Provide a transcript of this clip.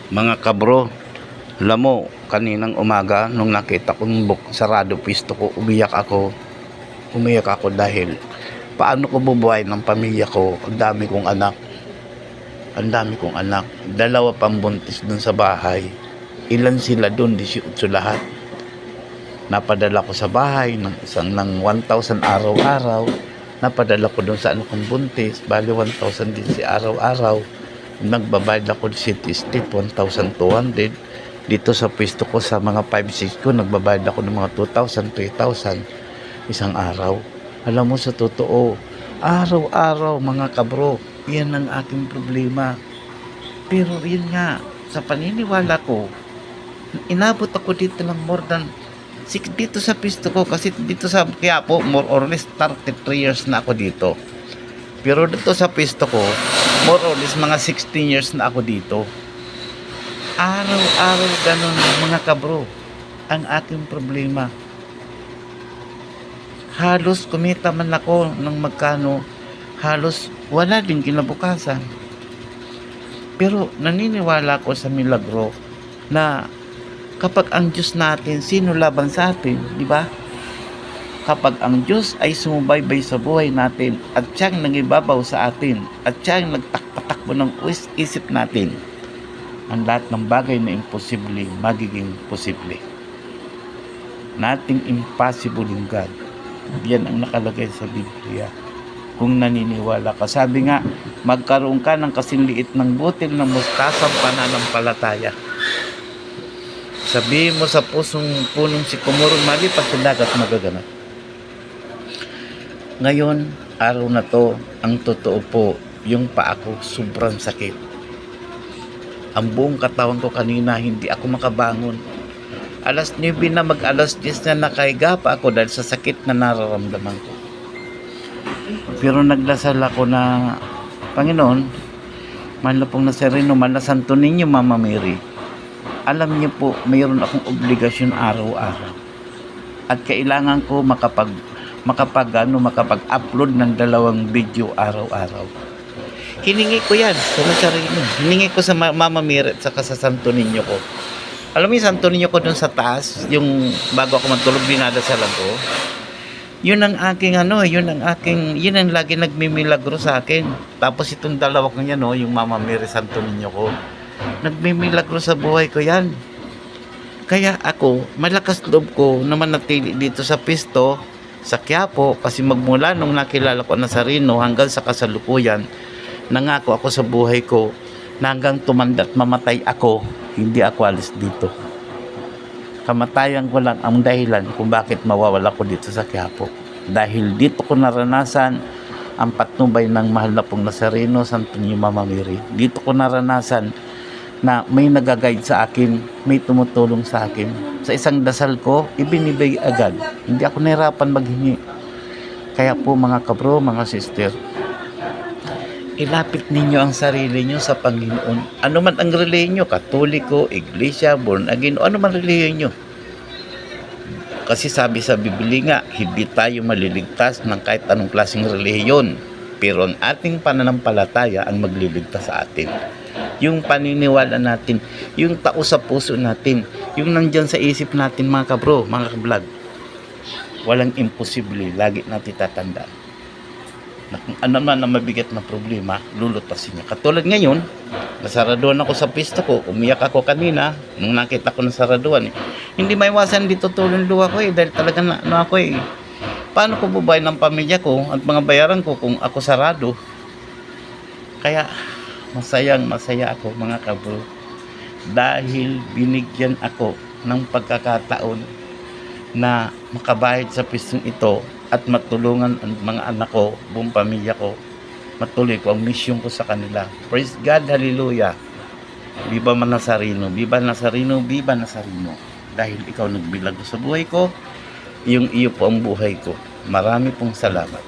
Mga kabro, alam mo, kaninang umaga nung nakita kong sarado pisto ko, umiyak ako. Umiyak ako dahil paano ko bubuhay ng pamilya ko? Ang dami kong anak. Ang dami kong anak. Dalawa pang buntis dun sa bahay. Ilan sila dun? 18 lahat. Napadala ko sa bahay ng isang ng 1,000 araw-araw. Napadala ko dun sa anak kong buntis. Bali 1,000 din si araw-araw. Nagbabayad ako sa city state 1,200. Dito sa pwesto ko sa mga 5-6 ko, nagbabayad ako ng mga 2,000, 3,000 isang araw. Alam mo, sa totoo, araw-araw mga kabro, yan ang aking problema. Pero yun nga, sa paniniwala ko, inabot ako dito ng more than dito sa pwesto ko, kasi dito sa Quiapo, more or less 33 years na ako dito. Pero dito sa pwesto ko, more or less mga 16 years na ako dito. Araw-araw ganun mga kabro ang aking problema. Halos kumita man ako ng magkano, halos wala din kinabukasan. Pero naniniwala ko sa milagro na kapag ang Diyos natin, sino laban sa atin, di ba? Kapag ang Diyos ay sumubaybay sa buhay natin at siyang nangibabaw sa atin at siyang nagtakpatakbo ng isip natin, ang lahat ng bagay na imposible magiging posible. Nothing impossible in God. Yan ang nakalagay sa Biblia. Kung naniniwala ka, sabi nga, magkaroon ka ng kasinliit ng butil ng mustasang pananampalataya. Sabihin mo sa punong sikomoro, malipas sa dagat magaganap. Ngayon, araw na to, ang totoo po, yung paa ko sobrang sakit. Ang buong katawan ko kanina, hindi ako makabangon. Alas 9 na mag-alas 10 na nakahiga pa ako dahil sa sakit na nararamdaman ko. Pero nagdasal ako na, Panginoon, mahal na pong Nazareno, mahal na Santo Niño, Mama Mary. Alam niyo po, mayroon akong obligasyon araw-araw. At kailangan ko makapag-upload ng 2 video araw-araw. Hiningi ko yan sa Nazareno. Hiningi ko sa Mama Mary at saka sa Santo Niño ko. Alam mo yung Santo Niño ko dun sa taas, yung bago ako matulog, dinadasalan ko. Yun ang aking yun ang lagi nagmimilagro sa akin. Tapos itong dalawa ko yan, yung Mama Mary, Santo Niño ko. Nagmimilagro sa buhay ko yan. Kaya ako, malakas loob ko na manatili dito sa pisto, sa Quiapo, kasi magmula nung nakilala ko ang Nazareno hanggang sa kasalukuyan, nangako ako sa buhay ko na hanggang tumanda at mamatay ako, hindi ako alis dito. Kamatayan ko lang ang dahilan kung bakit mawawala ko dito sa Quiapo. Dahil dito ko naranasan ang patnubay ng mahal na pong Nazareno, Santo Niño, Mama Mary. Dito ko naranasan na may nag-guide sa akin, may tumutulong sa akin. Sa isang dasal ko, ibinibigay agad. Hindi ako nahirapan maghingi. Kaya po mga kabro, mga sister, ilapit ninyo ang sarili nyo sa Panginoon. Ano man ang relihiyon nyo, Katoliko, Iglesia, Born Again, ano man relihiyon nyo. Kasi sabi sa Biblia nga, hindi tayo maliligtas ng kahit anong klaseng relihiyon. Pero ang ating pananampalataya ang magliligtas sa atin. Yung paniniwala natin, yung tao sa puso natin, yung nandyan sa isip natin mga kabro, mga kablog. Walang imposible, lagi natin tatandaan. Na kung ano man ang mabigat na problema, lulutasin niya. Katulad ngayon, nasaraduan ako sa pista ko, umiyak ako kanina, nung nakita ko nasaraduan. Hindi maiwasan dito tulong luha ko dahil talaga na ako paano ko bubuhay ng pamilya ko at mga bayaran ko kung ako sarado? Kaya, masaya ako mga kabro, dahil binigyan ako ng pagkakataon na makabayad sa pistong ito at matulungan ang mga anak ko, buong pamilya ko, matuloy ko ang mission ko sa kanila. Praise God, hallelujah. Viva Nazareno, Viva Nazareno, Viva Nazareno. Dahil ikaw nagbilag sa buhay ko, iyo po ang buhay ko. Marami pong salamat.